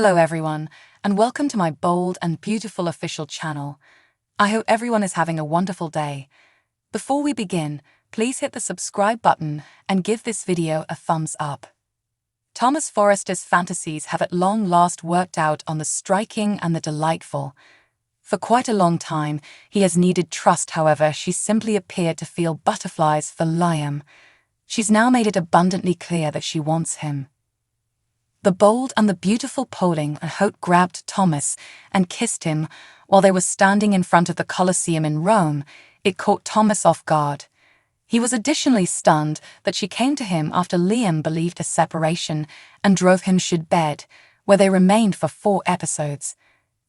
Hello everyone, and welcome to my bold and beautiful official channel. I hope everyone is having a wonderful day. Before we begin, please hit the subscribe button and give this video a thumbs up. Thomas Forrester's fantasies have at long last worked out on the striking and the delightful. For quite a long time, he has needed trust. However, she simply appeared to feel butterflies for Liam. She's now made it abundantly clear that she wants him. The bold and the beautiful Pauline and Hope grabbed Thomas and kissed him while they were standing in front of the Colosseum in Rome. It caught Thomas off guard. He was additionally stunned that she came to him after Liam believed a separation and drove him to bed, where they remained for 4 episodes.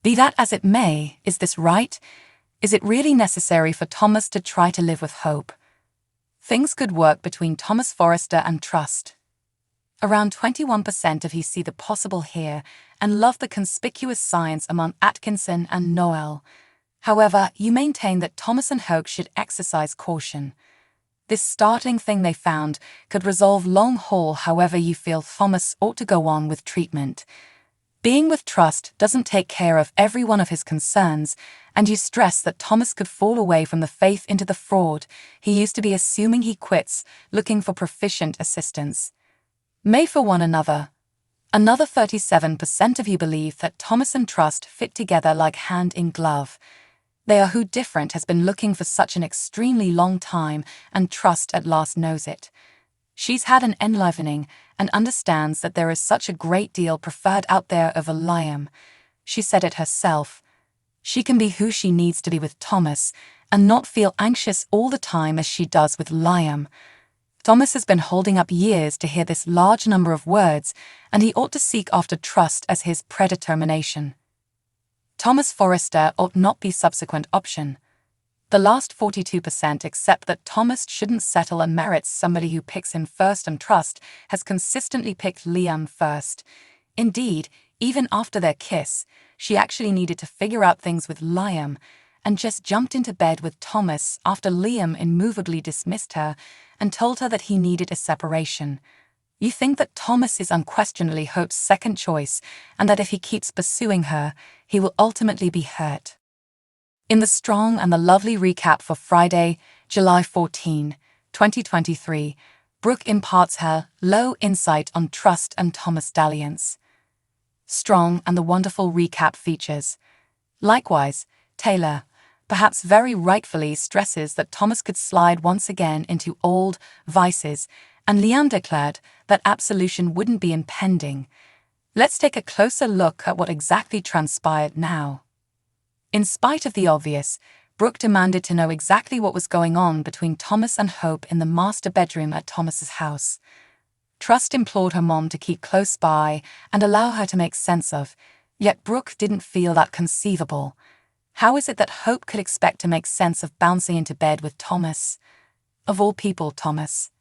Be that as it may, is this right? Is it really necessary for Thomas to try to live with Hope? Things could work between Thomas Forrester and Trust. Around 21% of you see the possible here and love the conspicuous science among Atkinson and Noel. However, you maintain that Thomas and Hope should exercise caution. This startling thing they found could resolve long haul. However, you feel Thomas ought to go on with treatment. Being with Trust doesn't take care of every one of his concerns, and you stress that Thomas could fall away from the faith into the fraud he used to be, assuming he quits, looking for proficient assistance. May for one another. Another 37% of you believe that Thomas and Trust fit together like hand in glove. They are who different has been looking for such an extremely long time, and Trust at last knows it. She's had an enlivening and understands that there is such a great deal preferred out there over Liam. She said it herself. She can be who she needs to be with Thomas and not feel anxious all the time as she does with Liam. Thomas has been holding up years to hear this large number of words, and he ought to seek after Trust as his predetermination. Thomas Forrester ought not be subsequent option. The last 42% accept that Thomas shouldn't settle and merits somebody who picks him first, and Trust has consistently picked Liam first. Indeed, even after their kiss, she actually needed to figure out things with Liam, and just jumped into bed with Thomas after Liam immovably dismissed her and told her that he needed a separation. You think that Thomas is unquestionably Hope's second choice, and that if he keeps pursuing her, he will ultimately be hurt. In the strong and the lovely recap for Friday, July 14, 2023, Brooke imparts her low insight on Trust and Thomas' dalliance. Strong and the wonderful recap features. Likewise, Taylor, perhaps very rightfully, stresses that Thomas could slide once again into old vices, and Liam declared that absolution wouldn't be impending. Let's take a closer look at what exactly transpired now. In spite of the obvious, Brooke demanded to know exactly what was going on between Thomas and Hope in the master bedroom at Thomas's house. Trust implored her mom to keep close by and allow her to make sense of, yet Brooke didn't feel that conceivable. How is it that Hope could expect to make sense of bouncing into bed with Thomas? Of all people, Thomas.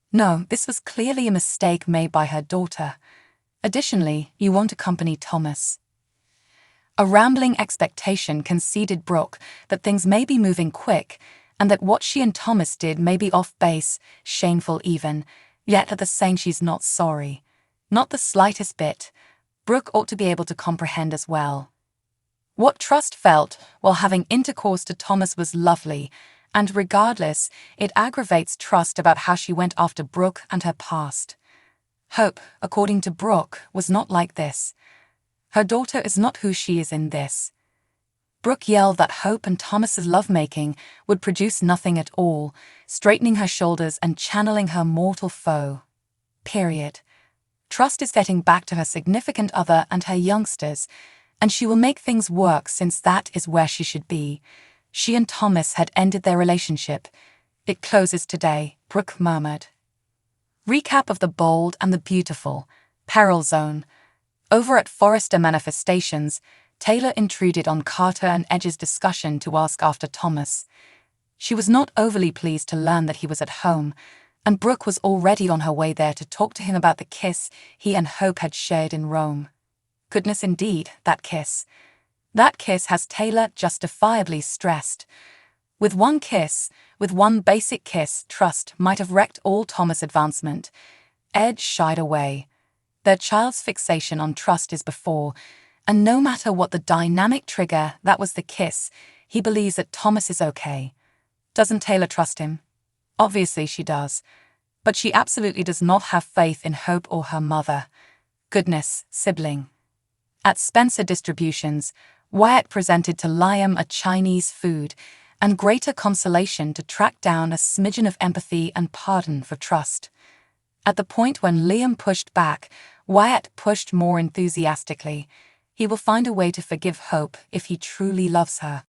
No, this was clearly a mistake made by her daughter. Additionally, you won't accompany Thomas. A rambling expectation conceded Brooke that things may be moving quick, and that what she and Thomas did may be off base, shameful even, yet at the same she's not sorry. Not the slightest bit. Brooke ought to be able to comprehend as well. What Trust felt while having intercourse to Thomas was lovely, and regardless, it aggravates Trust about how she went after Brooke and her past. Hope, according to Brooke, was not like this. Her daughter is not who she is in this. Brooke yelled that Hope and Thomas's lovemaking would produce nothing at all, straightening her shoulders and channeling her mortal foe. Period. Trust is getting back to her significant other and her youngsters, and she will make things work since that is where she should be. She and Thomas had ended their relationship. It closes today, Brooke murmured. Recap of the bold and the beautiful. Peril zone. Over at Forrester Manifestations, Taylor intruded on Carter and Edge's discussion to ask after Thomas. She was not overly pleased to learn that he was at home, and Brooke was already on her way there to talk to him about the kiss he and Hope had shared in Rome. Goodness indeed, that kiss. That kiss has Taylor justifiably stressed. With one basic kiss, Trust might have wrecked all Thomas' advancement. Edge shied away. Their child's fixation on trust is before, and no matter what the dynamic trigger, that was the kiss, he believes that Thomas is okay. Doesn't Taylor trust him? Obviously she does. But she absolutely does not have faith in Hope or her mother. Goodness, sibling. At Spencer Distributions, Wyatt presented to Liam a Chinese food, and greater consolation to track down a smidgen of empathy and pardon for trust. At the point when Liam pushed back, Wyatt pushed more enthusiastically. He will find a way to forgive Hope if he truly loves her.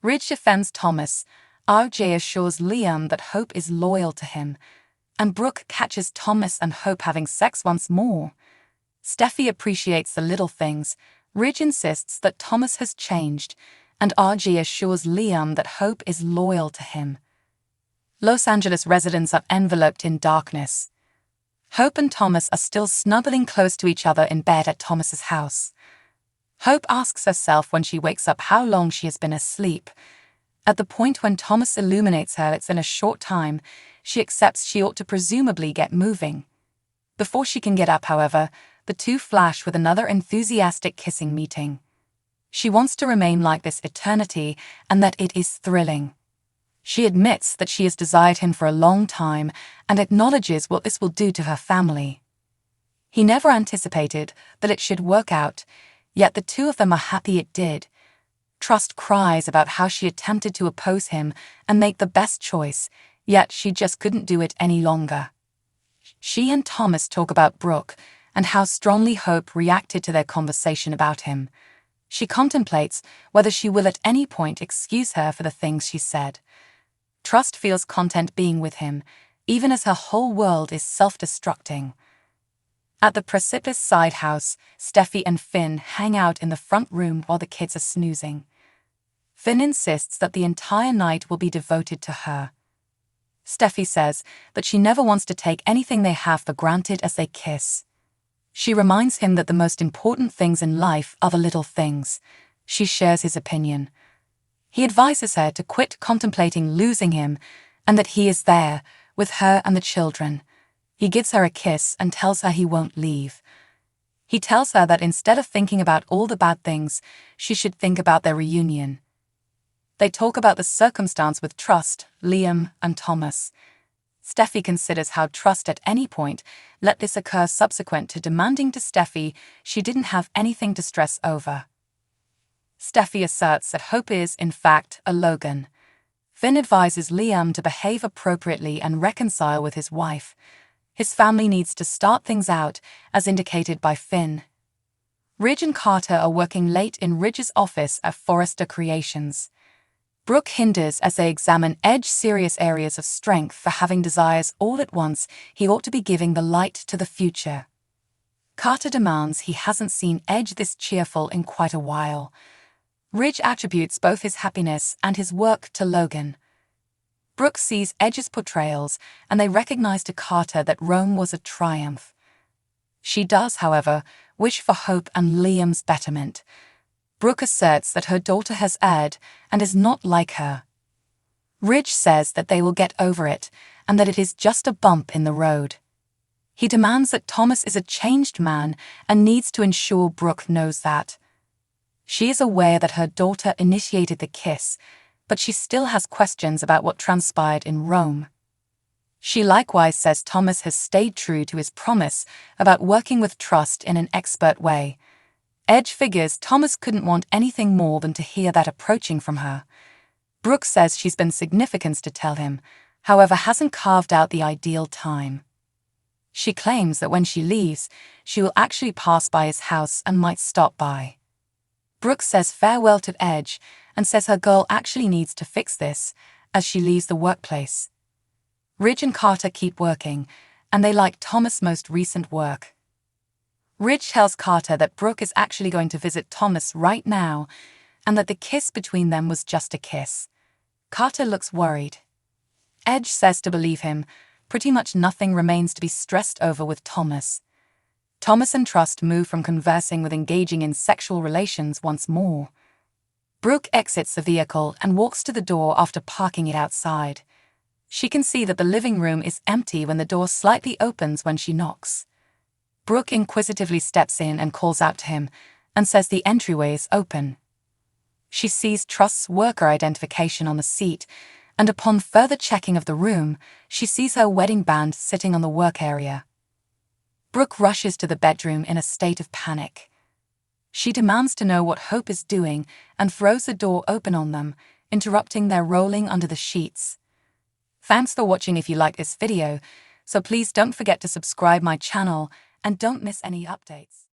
Ridge defends Thomas. RJ assures Liam that Hope is loyal to him, and Brooke catches Thomas and Hope having sex once more. Steffi appreciates the little things. Ridge insists that Thomas has changed, and RJ assures Liam that Hope is loyal to him. Los Angeles residents are enveloped in darkness. Hope and Thomas are still snuggling close to each other in bed at Thomas's house. Hope asks herself when she wakes up how long she has been asleep. At the point when Thomas illuminates her it's in a short time, she accepts she ought to presumably get moving. Before she can get up, however, the two flash with another enthusiastic kissing meeting. She wants to remain like this eternity and that it is thrilling. She admits that she has desired him for a long time and acknowledges what this will do to her family. He never anticipated that it should work out, yet the two of them are happy it did. Trust cries about how she attempted to oppose him and make the best choice, yet she just couldn't do it any longer. She and Thomas talk about Brooke and how strongly Hope reacted to their conversation about him. She contemplates whether she will at any point excuse her for the things she said. Trust feels content being with him, even as her whole world is self-destructing. At the Precipice Side house, Steffi and Finn hang out in the front room while the kids are snoozing. Finn insists that the entire night will be devoted to her. Steffi says that she never wants to take anything they have for granted as they kiss. She reminds him that the most important things in life are the little things. She shares his opinion. He advises her to quit contemplating losing him and that he is there, with her and the children. He gives her a kiss and tells her he won't leave. He tells her that instead of thinking about all the bad things, she should think about their reunion. They talk about the circumstance with Trust, Liam, and Thomas. Steffi considers how Trust at any point let this occur subsequent to demanding to Steffi she didn't have anything to stress over. Steffi asserts that Hope is, in fact, a Logan. Finn advises Liam to behave appropriately and reconcile with his wife. His family needs to start things out, as indicated by Finn. Ridge and Carter are working late in Ridge's office at Forrester Creations. Brooke hinders as they examine Edge's serious areas of strength for having desires all at once. He ought to be giving the light to the future. Carter demands he hasn't seen Edge this cheerful in quite a while. Ridge attributes both his happiness and his work to Logan. Brooke sees Edge's portrayals, and they recognize to Carter that Rome was a triumph. She does, however, wish for Hope and Liam's betterment. Brooke asserts that her daughter has erred and is not like her. Ridge says that they will get over it and that it is just a bump in the road. He demands that Thomas is a changed man and needs to ensure Brooke knows that. She is aware that her daughter initiated the kiss, but she still has questions about what transpired in Rome. She likewise says Thomas has stayed true to his promise about working with Trust in an expert way. Edge figures Thomas couldn't want anything more than to hear that approaching from her. Brooke says she's been significant to tell him, however hasn't carved out the ideal time. She claims that when she leaves, she will actually pass by his house and might stop by. Brooke says farewell to Edge and says her girl actually needs to fix this as she leaves the workplace. Ridge and Carter keep working, and they like Thomas' most recent work. Ridge tells Carter that Brooke is actually going to visit Thomas right now and that the kiss between them was just a kiss. Carter looks worried. Edge says to believe him, pretty much nothing remains to be stressed over with Thomas. Thomas and Trust move from conversing with engaging in sexual relations once more. Brooke exits the vehicle and walks to the door after parking it outside. She can see that the living room is empty when the door slightly opens when she knocks. Brooke inquisitively steps in and calls out to him and says the entryway is open. She sees Trust's worker identification on the seat, and upon further checking of the room, she sees her wedding band sitting on the work area. Brooke rushes to the bedroom in a state of panic. She demands to know what Hope is doing and throws the door open on them, interrupting their rolling under the sheets. Thanks for watching. If you like this video, so please don't forget to subscribe my channel and don't miss any updates.